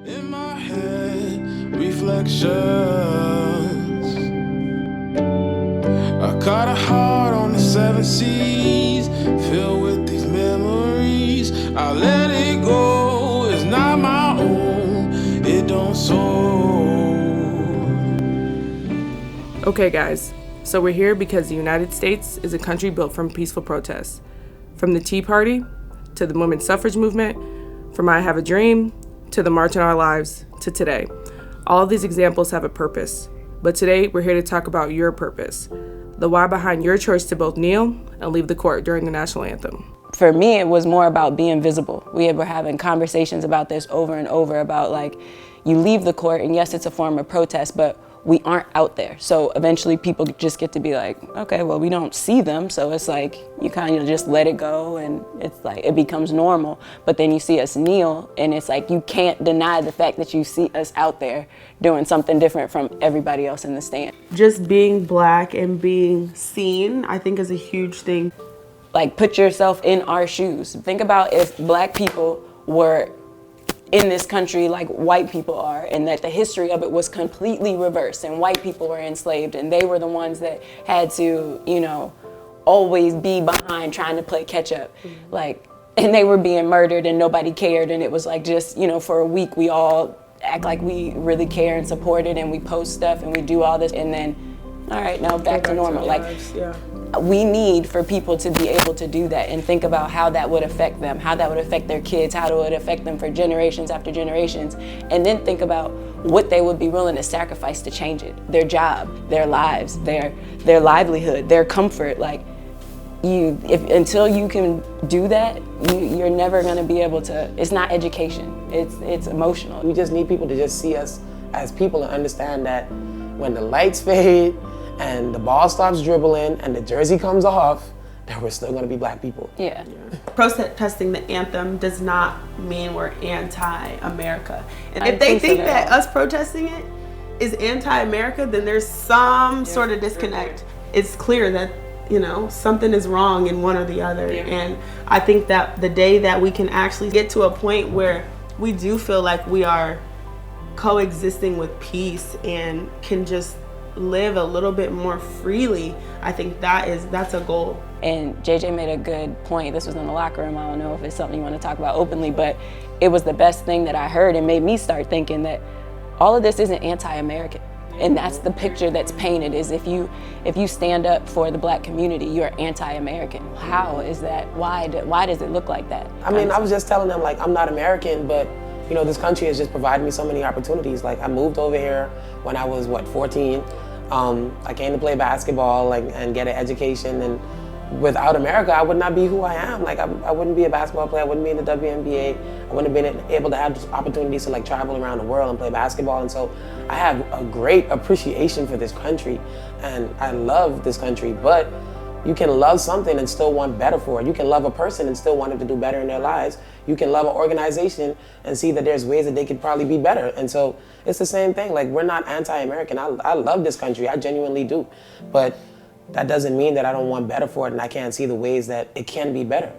In my head, reflections. I caught a heart on the seven seas, filled with these memories. I let it go, it's not my own, it don't soar. Okay guys, so we're here because the United States is a country built from peaceful protests. From the Tea Party, to the women's suffrage movement, from I Have a Dream, to the March on Our Lives, to today. All of these examples have a purpose, but today we're here to talk about your purpose, the why behind your choice to both kneel and leave the court during the national anthem. For me, it was more about being visible. We were having conversations about this over and over about like, you leave the court and yes, it's a form of protest, but we aren't out there. So eventually people just get to be like, okay, well, we don't see them. So it's like, you kind of just let it go and it's like, it becomes normal. But then you see us kneel and it's like, you can't deny the fact that you see us out there doing something different from everybody else in the stand. Just being Black and being seen, I think, is a huge thing. Like, put yourself in our shoes. Think about if Black people were in this country like white people are, and that the history of it was completely reversed and white people were enslaved and they were the ones that had to, you know, always be behind trying to play catch up. Like, and they were being murdered and nobody cared, and it was like just, you know, for a week we all act like we really care and support it and we post stuff and we do all this, and then all right, now back to normal. Like, we need for people to be able to do that and think about how that would affect them, how that would affect their kids, how it would affect them for generations after generations, and then think about what they would be willing to sacrifice to change it. Their job, their lives, their livelihood, their comfort. Like, until you can do that, you're never gonna be able to. It's not education, it's emotional. We just need people to just see us as people and understand that when the lights fade and the ball stops dribbling and the jersey comes off, that we're still gonna be Black people. Yeah. Protesting the anthem does not mean we're anti-America. And I if they think so. that us protesting it is anti-America, then there's some sort of disconnect. It's clear that, you know, something is wrong in one or the other. And I think that the day that we can actually get to a point where we do feel like we are coexisting with peace and can just live a little bit more freely, I think that's a goal. And JJ made a good point. This was in the locker room. I don't know if it's something you want to talk about openly, but it was the best thing that I heard and made me start thinking that all of this isn't anti-American. And that's the picture that's painted, is if you stand up for the Black community, you're anti-American. How is that? Why does it look like that? I mean, I was just telling them, like, I'm not American, but you know, this country has just provided me so many opportunities. Like, I moved over here when I was, 14? I came to play basketball, and get an education, and without America, I would not be who I am. Like, I wouldn't be a basketball player, I wouldn't be in the WNBA, I wouldn't have been able to have opportunities to travel around the world and play basketball. And so I have a great appreciation for this country, and I love this country, but you can love something and still want better for it. You can love a person and still want them to do better in their lives. You can love an organization and see that there's ways that they could probably be better. And so it's the same thing. Like, we're not anti-American. I love this country, I genuinely do. But that doesn't mean that I don't want better for it and I can't see the ways that it can be better.